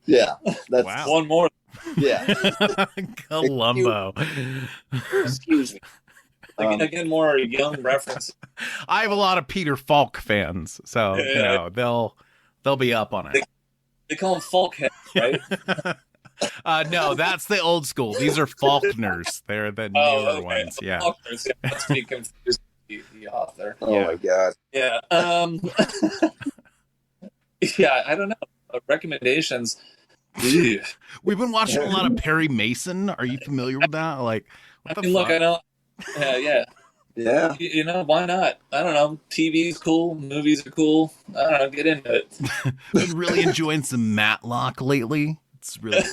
Yeah, that's Wow. One more. Yeah. Columbo. Excuse me. Again, more young reference. I have a lot of Peter Falk fans, so you know they'll be up on it. They call them Falkhead, right? No, that's the old school. These are Faulkners. They're the newer ones. Yeah. Faulkners, yeah. Let's be confused. The author. Oh my god. Yeah. Yeah, I don't know. Recommendations. Ew. We've been watching a lot of Perry Mason. Are you familiar with that? Like, what the Look, fuck? I don't. Yeah. Yeah. You know, why not? I don't know. TV's cool. Movies are cool. I don't know. Get into it. Been really enjoying some Matlock lately. It's really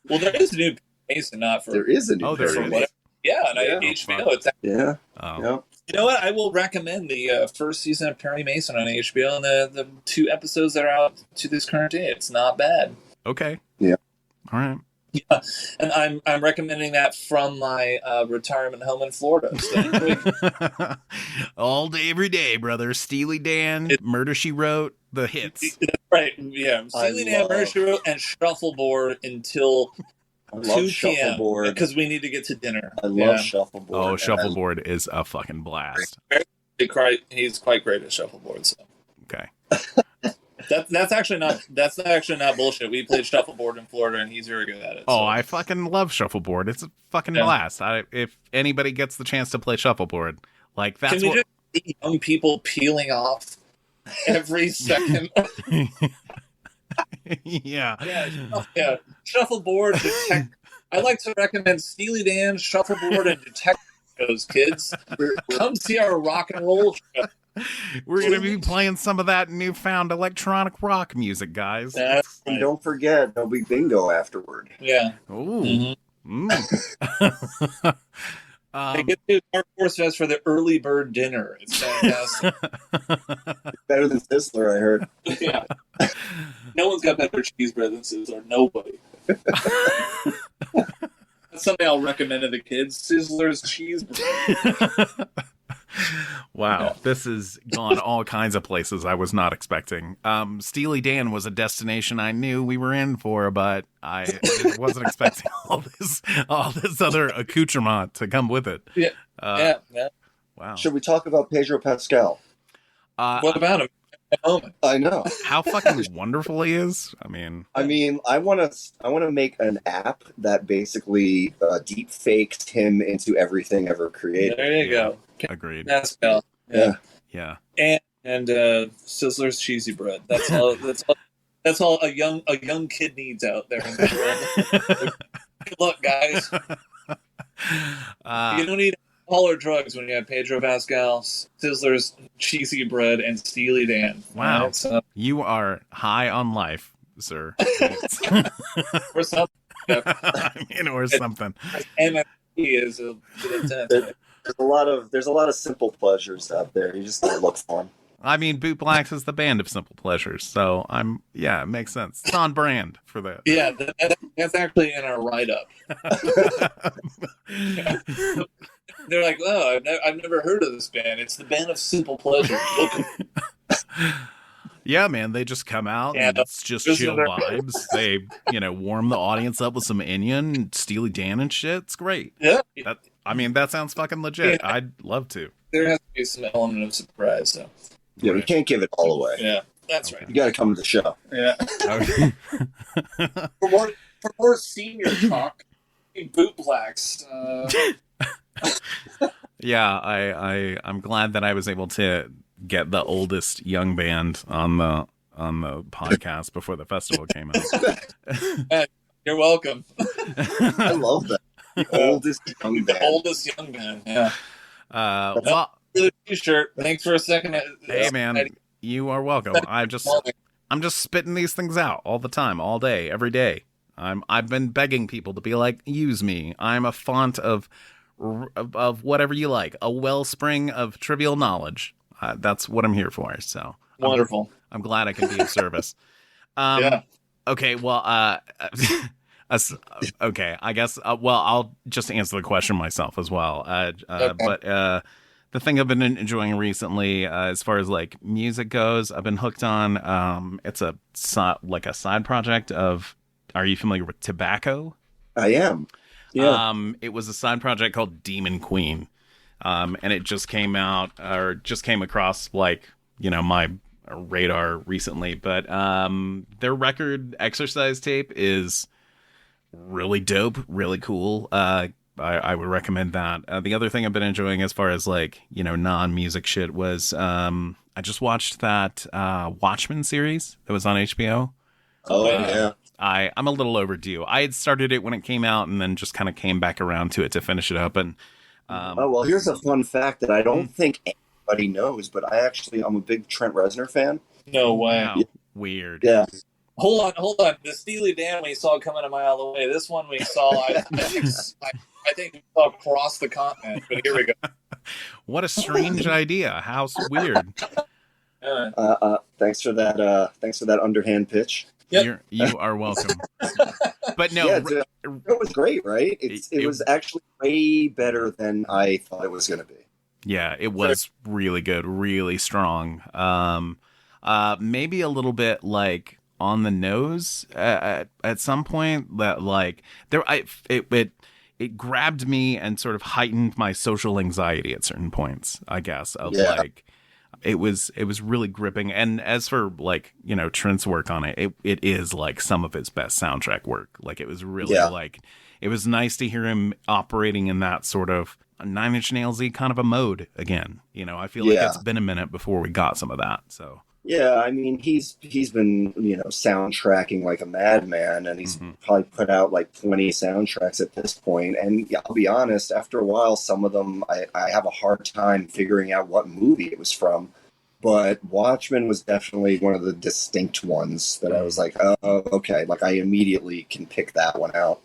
Well, there is a new Mason, not for. There is a new Oh, there version. is. Whatever. Yeah, and Yeah. HBO. It's, Yeah. oh. Yeah. you know what? I will recommend the first season of Perry Mason on HBO and the 2 episodes that are out to this current day. It's not bad. Okay. Yeah. All right. Yeah, and I'm recommending that from my retirement home in Florida. So, All day, every day, brother. Steely Dan, Murder She Wrote, the hits. right? Yeah, Steely Dan, Murder, She Wrote, and Shuffleboard until I 2 love p.m. Shuffleboard. because we need to get to dinner. I love Shuffleboard. Oh, Shuffleboard is a fucking blast. He's quite great at Shuffleboard. So Okay. that's actually not bullshit. We played Shuffleboard in Florida, and he's very good at it. Oh, so. I fucking love Shuffleboard. It's a fucking Yeah. blast. If anybody gets the chance to play Shuffleboard, like that's Can we what. just see young people peeling off every second? Yeah. Yeah. Shuffleboard, detect. I like to recommend Steely Dan, Shuffleboard, and Detective shows, kids. Come see our rock and roll show. We're gonna be playing some of that newfound electronic rock music, guys. That's And right. don't forget, there'll be bingo afterward. Yeah. Ooh. Mhm. Mm. They get to Dark Horse Fest for the early bird dinner. It's fantastic. Better than Sizzler, I heard. Yeah. No one's got better cheese bread than Sizzler. Nobody. That's something I'll recommend to the kids. Sizzler's cheese bread. Wow, this has gone all kinds of places I was not expecting. Steely Dan was a destination I knew we were in for, but I wasn't expecting all this other accoutrement to come with it. Yeah. Yeah. Wow. Should we talk about Pedro Pascal? What about him? I know. How fucking wonderful he is. I mean, I want to make an app that basically deep faked him into everything ever created. There you go. agreed. Pascal. Yeah. Yeah. And Sizzler's cheesy bread. That's all. That's all a young kid needs out there in the world. Good luck, guys. You don't need alcohol or drugs when you have Pedro Pascal, Sizzler's cheesy bread, and Steely Dan. Wow. Right, so, You are high on life, sir. or something. I mean, or something. MFP is a bit intense. There's a lot of simple pleasures out there. You just gotta look for them. I mean, Bootblacks is the band of simple pleasures, so it makes sense. It's on brand for that. Yeah, that's actually in our write-up. They're like, oh, I've never heard of this band. It's the band of simple pleasure. Yeah, man, they just come out and it's just chill vibes. They, warm the audience up with some Inion and Steely Dan and shit. It's great. Yeah. That sounds fucking legit. Yeah. I'd love to. There has to be some element of surprise, so. Yeah, we can't give it all away. Yeah, that's right. You got to come to the show. Yeah. For more senior talk, Bootblacks. Yeah, I'm glad that I was able to get the oldest young band on the podcast before the festival came out. You're welcome. I love that. The oldest young band. The oldest young band. Yeah. Well, the t-shirt. Thanks for a second. Hey man, you are welcome. I'm just spitting these things out all the time, all day, every day. I've been begging people to be like, use me. I'm a font of whatever you like, a wellspring of trivial knowledge. That's what I'm here for. So wonderful. I'm glad I can be of service. Yeah. Okay. Well. Okay. I guess. I'll just answer the question myself as well. Okay. But the thing I've been enjoying recently, as far as like music goes, I've been hooked on. It's a side project of. Are you familiar with Tobacco? I am. Yeah. It was a side project called Demon Queen. And it just came out or just came across my radar recently, but their record Exercise Tape is really dope, really cool. I would recommend that. The other thing I've been enjoying as far as non-music shit was I just watched that Watchmen series that was on HBO. Oh yeah. I'm a little overdue. I had started it when it came out and then just kind of came back around to it to finish it up. And here's a fun fact that I don't think anybody knows, but I'm a big Trent Reznor fan. No way. Wow. Weird. Yeah. Hold on. The Steely Dan we saw coming a mile away. This one we saw, I think we saw across the continent. But here we go. What a strange idea. How weird. Thanks for that underhand pitch. Yep. You are welcome. But no, it was great, right? It was actually way better than I thought it was going to be. Yeah, it was really good, really strong. Maybe a little bit on the nose at some point. That it grabbed me and sort of heightened my social anxiety at certain points. I guess It was really gripping. And as for Trent's work on it is some of his best soundtrack work. It was really it was nice to hear him operating in that sort of Nine Inch Nails-y kind of a mode again. I feel like it's been a minute before we got some of that. So yeah, I mean he's been soundtracking like a madman, and he's probably put out 20 soundtracks at this point. And I'll be honest, after a while, some of them I have a hard time figuring out what movie it was from. But Watchmen was definitely one of the distinct ones that I was like, oh, okay, I immediately can pick that one out.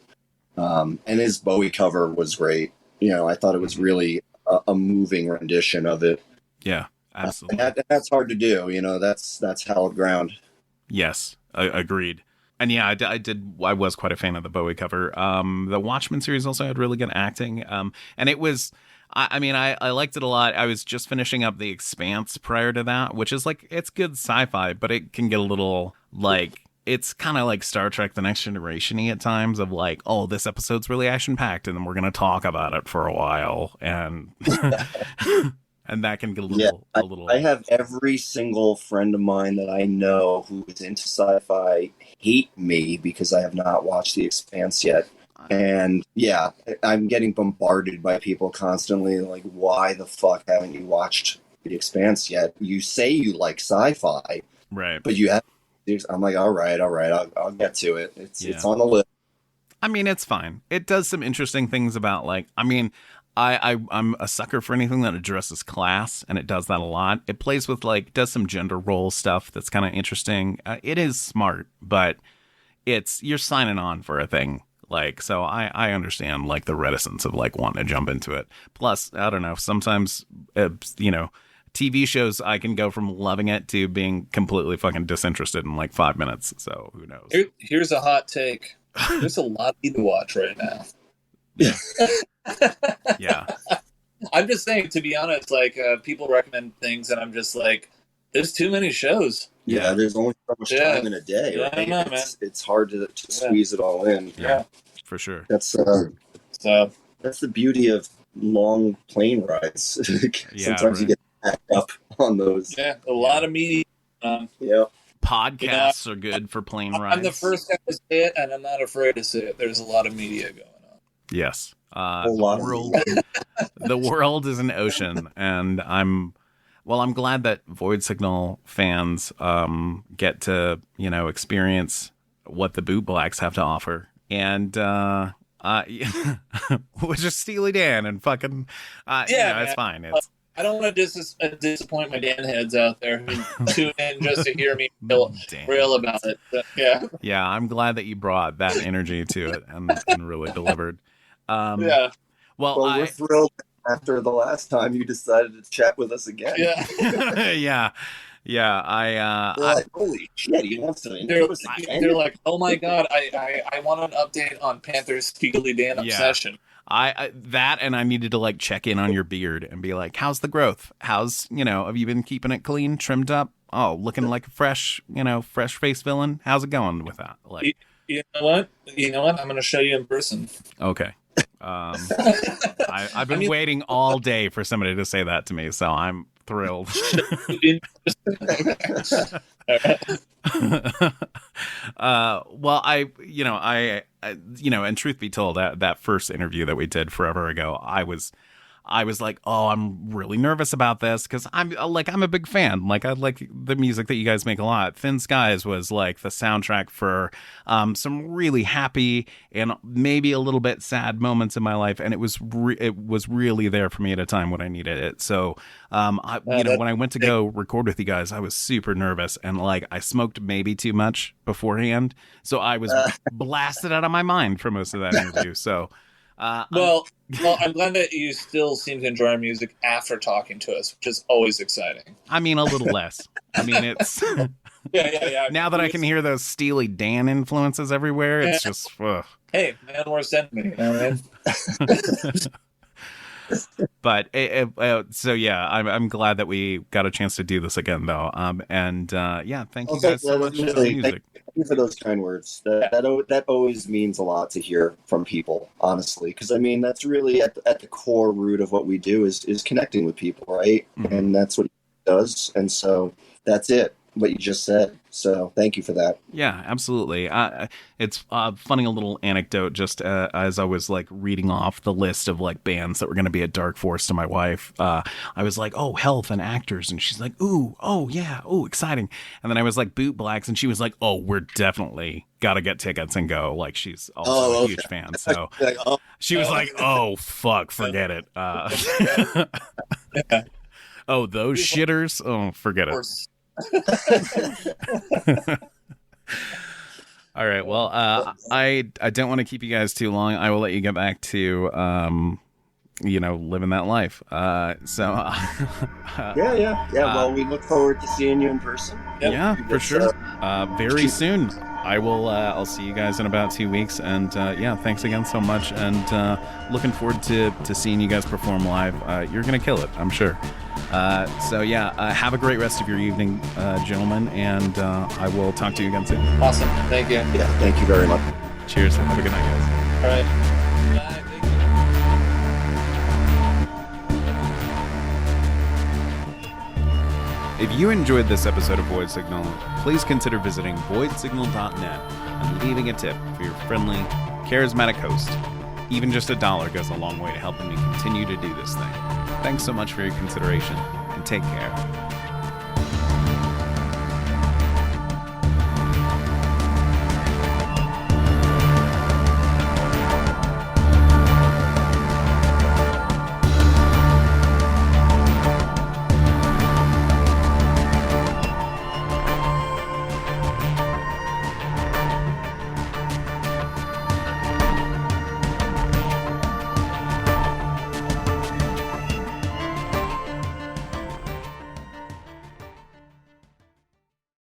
And his Bowie cover was great. I thought it was really a moving rendition of it. Yeah. Absolutely. And that's hard to do, that's hallowed ground. Yes, agreed. And yeah, I was quite a fan of the Bowie cover. The Watchmen series also had really good acting. And it was, I liked it a lot. I was just finishing up The Expanse prior to that, which is it's good sci-fi, but it can get a little it's kind of like Star Trek The Next Generation-y at times of oh, this episode's really action-packed and then we're going to talk about it for a while. And... And that can get a little. I have every single friend of mine that I know who is into sci-fi hate me because I have not watched The Expanse yet. And yeah, I'm getting bombarded by people constantly why the fuck haven't you watched The Expanse yet? You say you like sci-fi, right? But you have. I'm like, all right, I'll get to it. It's on the list. I mean, it's fine. It does some interesting things about I'm a sucker for anything that addresses class, and it does that a lot. It plays with does some gender role stuff that's kind of interesting. It is smart, but you're signing on for a thing. So I understand the reticence of wanting to jump into it. Plus, I don't know, sometimes, TV shows, I can go from loving it to being completely fucking disinterested in like 5 minutes. So who knows? Here's a hot take. There's a lot to watch right now. Yeah. I'm just saying, to be honest, like people recommend things, and I'm just like, there's too many shows. Yeah, there's only so much time in a day. Yeah, Right? I know, It's hard to squeeze it all in. Yeah, for sure. That's the beauty of long plane rides. Sometimes you get packed up on those. Yeah, a lot of media. Yeah. Podcasts are good for plane rides. I'm the first guy to say it, and I'm not afraid to say it. There's a lot of media going on. Yes. The world is an ocean, and I'm glad that Void Signal fans get to, experience what the Bootblacks have to offer. And which is Steely Dan and fucking it's fine. I don't want to disappoint my Dan heads out there who tune in just to hear me rail about it. But, yeah, I'm glad that you brought that energy to it and really delivered. Well, we're thrilled after the last time you decided to chat with us again. Yeah. We're like, holy shit, he wants to interview us again. They're like, oh my god, I want an update on Panther's Steely Dan obsession. And I needed to like check in on your beard and be like, how's the growth? How's, have you been keeping it clean, trimmed up? Oh, looking like a fresh face villain. How's it going with that? Like, you know what? I'm going to show you in person. Okay. I've been waiting all day for somebody to say that to me, so I'm thrilled. And truth be told, that first interview that we did forever ago, I was like, oh, I'm really nervous about this because I'm a big fan. Like, I like the music that you guys make a lot. Thin Skies was like the soundtrack for some really happy and maybe a little bit sad moments in my life, and it was really there for me at a time when I needed it. So, when I went to go record with you guys, I was super nervous, and like I smoked maybe too much beforehand, so I was blasted out of my mind for most of that interview. So. Well, I'm glad that you still seem to enjoy our music after talking to us, which is always exciting. I mean, a little less. I mean, it's yeah. Now that I can hear those Steely Dan influences everywhere, it's just. Ugh. Hey, man, more send me. You know what I mean? But I'm glad that we got a chance to do this again, though. Thank you guys so much for the music. Thank you for those kind words. That always means a lot to hear from people, honestly, because I mean that's really at the core root of what we do is connecting with people, right? Mm-hmm. And that's what it does, and so that's it. What you just said. So thank you for that. Yeah, absolutely. It's funny, a little anecdote, just as I was like reading off the list of like bands that were going to be at Dark Force to my wife. I was like, oh, Health and Actors. And she's like, ooh, oh yeah, oh, exciting. And then I was like, Bootblacks. And she was like, oh, we're definitely got to get tickets and go. Like, she's also a huge fan. So she was like, oh, fuck, forget it. Oh, those shitters? Oh, forget it. All right. Well, I don't want to keep you guys too long. I will let you get back to living that life. Well, we look forward to seeing you in person. Yeah, for sure. Very soon. I will. I'll see you guys in about 2 weeks. And thanks again so much. And looking forward to seeing you guys perform live. You're gonna kill it, I'm sure. Have a great rest of your evening, gentlemen, and I will talk to you again soon. Awesome. Thank you. Yeah, thank you very much. Cheers. Have a good night, guys. All right. Bye. Thank you. If you enjoyed this episode of Void Signal, please consider visiting voidsignal.net and leaving a tip for your friendly, charismatic host. Even just $1 goes a long way to helping me continue to do this thing. Thanks so much for your consideration, and take care.